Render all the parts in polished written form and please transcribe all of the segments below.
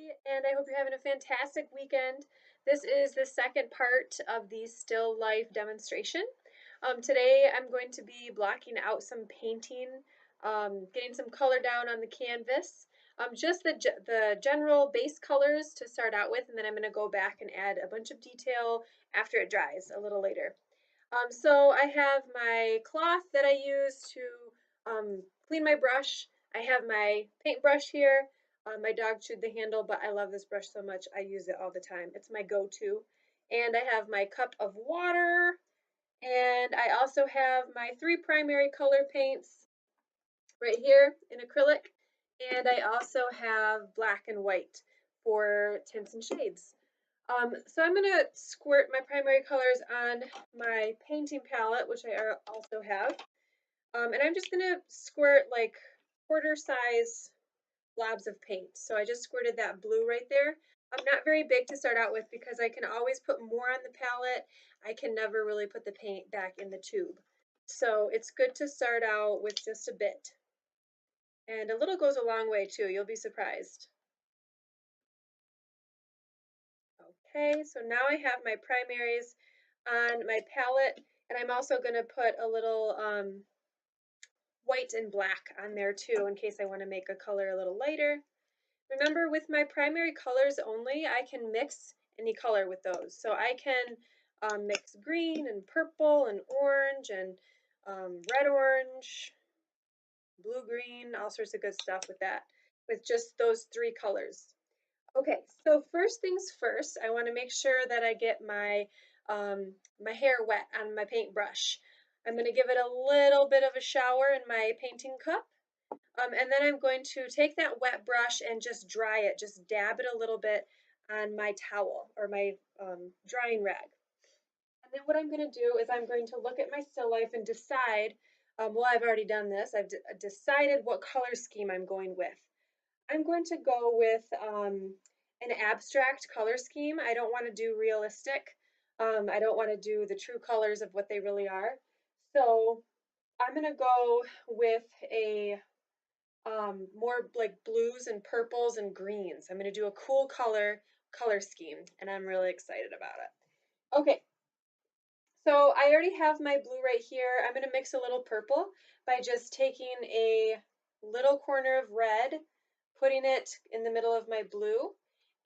And I hope you're having a fantastic weekend. This is the second part of the still life demonstration. Today I'm going to be blocking out some painting, getting some color down on the canvas, just the general base colors to start out with, and then I'm going to go back and add a bunch of detail after it dries a little later. So I have my cloth that I use to clean my brush. I have my paintbrush here. My dog chewed the handle, but I love this brush so much I use it all the time. It's my go-to. And I have my cup of water, and I also have my three primary color paints right here in acrylic, and I also have black and white for tints and shades. So I'm going to squirt my primary colors on my painting palette, which I also have. And I'm just going to squirt like quarter size blobs of paint. So I just squirted that blue right there. I'm not very big to start out with because I can always put more on the palette. I can never really put the paint back in the tube. So it's good to start out with just a bit. And a little goes a long way too, you'll be surprised. Okay, so now I have my primaries on my palette, and I'm also going to put a little white and black on there too in case I want to make a color a little lighter. Remember, with my primary colors only, I can mix any color with those. So I can mix green and purple and orange and red orange, blue green, all sorts of good stuff with that, with just those three colors. Okay, so first things first, I want to make sure that I get my hair wet on my paintbrush. I'm going to give it a little bit of a shower in my painting cup. And then I'm going to take that wet brush and just dry it, just dab it a little bit on my towel or my drying rag. And then what I'm going to do is I'm going to look at my still life and decide, well, I've already done this. I've decided what color scheme I'm going with. I'm going to go with an abstract color scheme. I don't want to do realistic. I don't want to do the true colors of what they really are. So I'm going to go with a more like blues and purples and greens. I'm going to do a cool color scheme, and I'm really excited about it. Okay, so I already have my blue right here. I'm going to mix a little purple by just taking a little corner of red, putting it in the middle of my blue,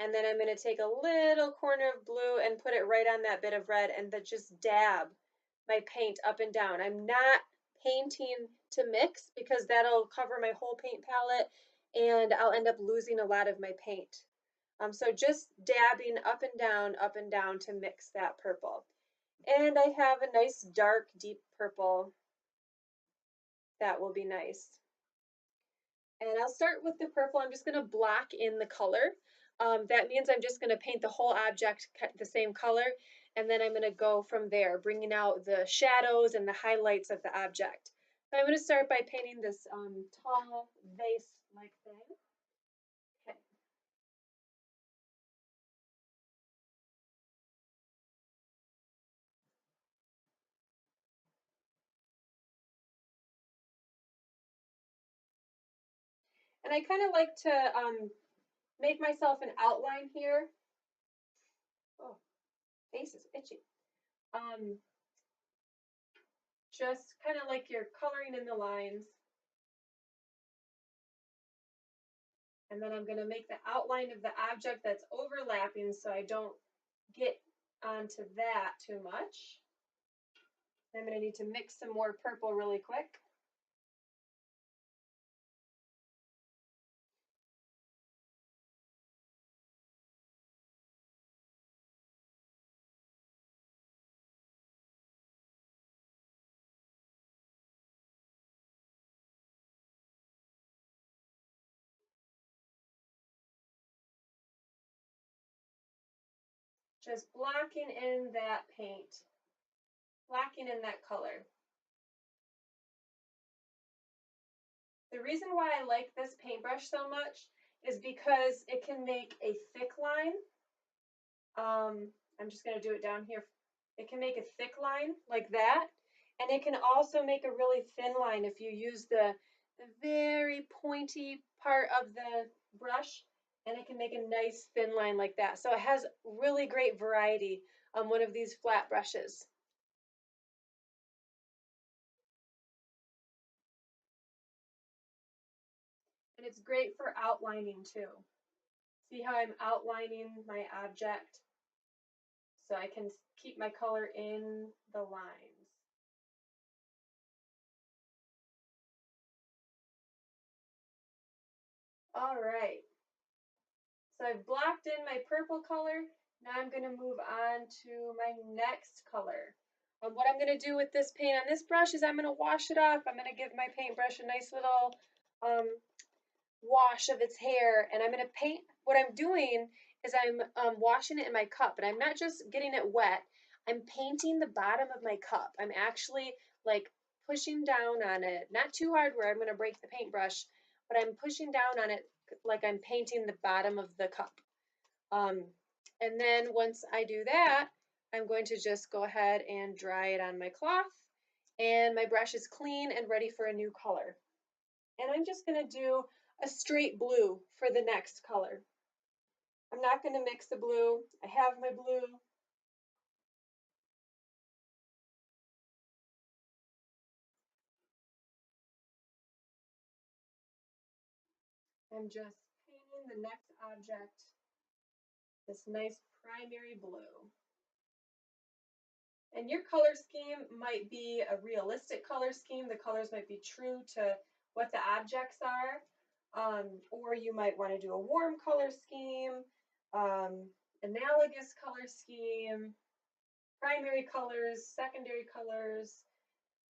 and then I'm going to take a little corner of blue and put it right on that bit of red and then just dab my paint up and down. I'm not painting to mix because that'll cover my whole paint palette and I'll end up losing a lot of my paint. So just dabbing up and down to mix that purple. And I have a nice dark, deep purple. That will be nice. And I'll start with the purple. I'm just going to block in the color. That means I'm just going to paint the whole object the same color. And then I'm going to go from there, bringing out the shadows and the highlights of the object. So I'm going to start by painting this tall vase-like thing. Okay. And I kind of like to make myself an outline here. Oh, face is itchy. Um, just kind of like you're coloring in the lines. And then I'm going to make the outline of the object that's overlapping so I don't get onto that too much. I'm going to need to mix some more purple really quick. Just blocking in that paint, blocking in that color. The reason why I like this paintbrush so much is because it can make a thick line. I'm just going to do it down here. It can make a thick line like that. And it can also make a really thin line if you use the very pointy part of the brush. And I can make a nice thin line like that. So it has really great variety on one of these flat brushes. And it's great for outlining too. See how I'm outlining my object so I can keep my color in the lines. All right. So I've blocked in my purple color. Now I'm going to move on to my next color. What I'm going to do with this paint on this brush is I'm going to wash it off. I'm going to give my paintbrush a nice little wash of its hair, and I'm going to paint. What I'm doing is I'm washing it in my cup, and I'm not just getting it wet. I'm painting the bottom of my cup. I'm actually like pushing down on it, not too hard where I'm going to break the paintbrush, but I'm pushing down on it like I'm painting the bottom of the cup. And then once I do that, I'm going to just go ahead and dry it on my cloth, and my brush is clean and ready for a new color. And I'm just going to do a straight blue for the next color. I'm not going to mix the blue. I have my blue. I'm just painting the next object this nice primary blue. And your color scheme might be a realistic color scheme. The colors might be true to what the objects are. Or you might want to do a warm color scheme, analogous color scheme, primary colors, secondary colors,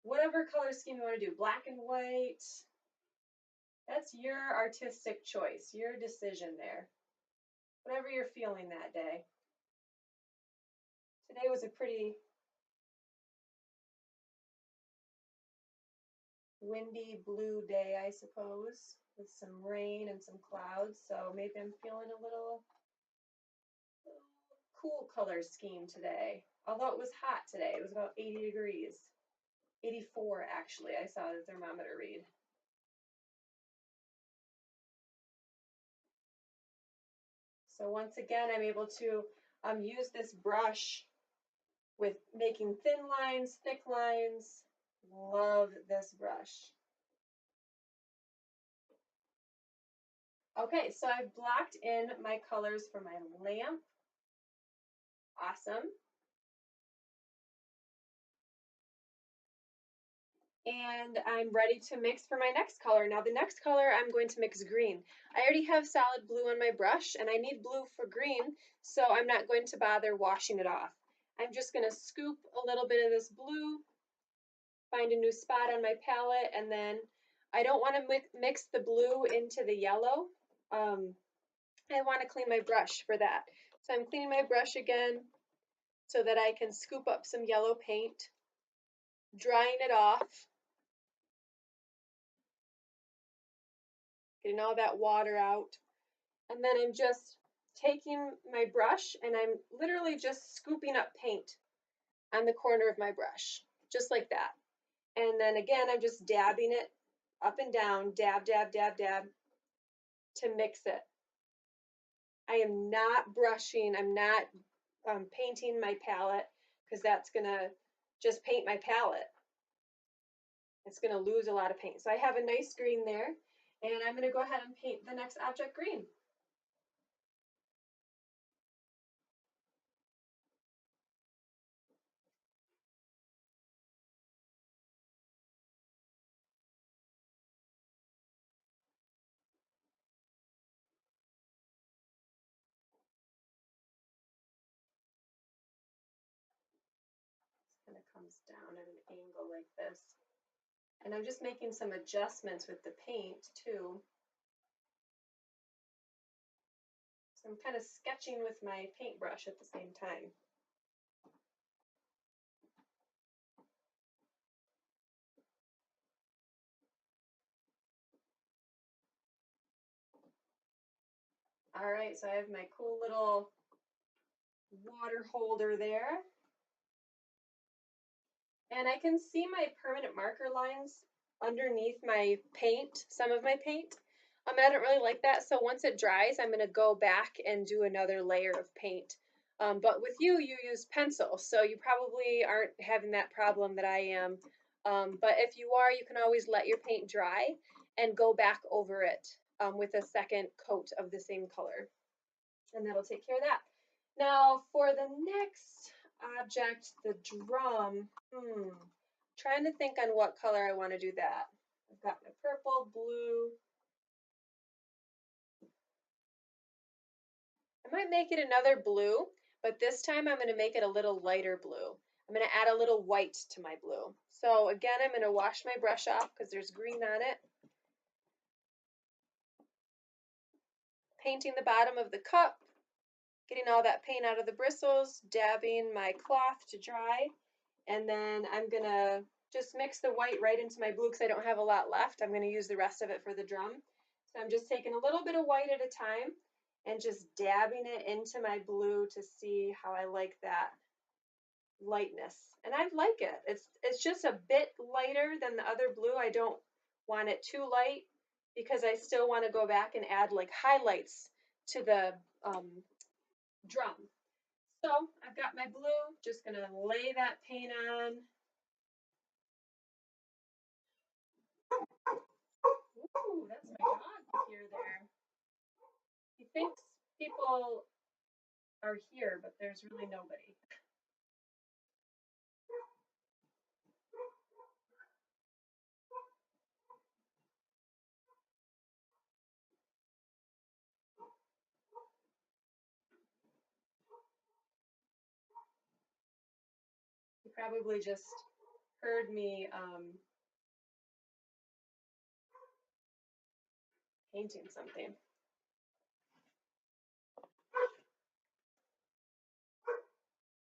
whatever color scheme you want to do, black and white. That's your artistic choice, your decision there. Whatever you're feeling that day. Today was a pretty windy blue day, I suppose, with some rain and some clouds. So maybe I'm feeling a little cool color scheme today. Although it was hot today, it was about 80 degrees. 84 actually, I saw the thermometer read. So once again, I'm able to use this brush with making thin lines, thick lines. Love this brush. Okay, so I've blocked in my colors for my lamp. Awesome. And I'm ready to mix for my next color. Now the next color I'm going to mix green. I already have solid blue on my brush and I need blue for green, so I'm not going to bother washing it off. I'm just going to scoop a little bit of this blue, find a new spot on my palette, and then I don't want to mix the blue into the yellow. I want to clean my brush for that. So I'm cleaning my brush again so that I can scoop up some yellow paint, drying it off, getting all that water out. And then I'm just taking my brush and I'm literally just scooping up paint on the corner of my brush, just like that. And then again, I'm just dabbing it up and down, dab, dab, dab, dab, to mix it. I am not brushing, I'm not painting my palette because that's gonna just paint my palette. It's gonna lose a lot of paint. So I have a nice green there, and I'm gonna go ahead and paint the next object green. Kind of comes down at an angle like this. And I'm just making some adjustments with the paint too. So I'm kind of sketching with my paintbrush at the same time. All right, so I have my cool little water holder there. And I can see my permanent marker lines underneath my paint, some of my paint. And I don't really like that, so once it dries, I'm gonna go back and do another layer of paint. But with you, you use pencil, so you probably aren't having that problem that I am. But if you are, you can always let your paint dry and go back over it with a second coat of the same color, and that'll take care of that. Now for the next object, the drum, trying to think on what color I want to do that. I've got my purple, blue. I might make it another blue, but this time I'm going to make it a little lighter blue. I'm going to add a little white to my blue. So again, I'm going to wash my brush off because there's green on it. Painting the bottom of the cup, getting all that paint out of the bristles, dabbing my cloth to dry, and then I'm going to just mix the white right into my blue because I don't have a lot left. I'm going to use the rest of it for the drum. So I'm just taking a little bit of white at a time and just dabbing it into my blue to see how I like that lightness. And I like it. It's just a bit lighter than the other blue. I don't want it too light because I still want to go back and add like highlights to the drum. So I've got my blue, just gonna lay that paint on. Ooh, that's my dog here there. He thinks people are here, but there's really nobody. He probably just heard me painting something.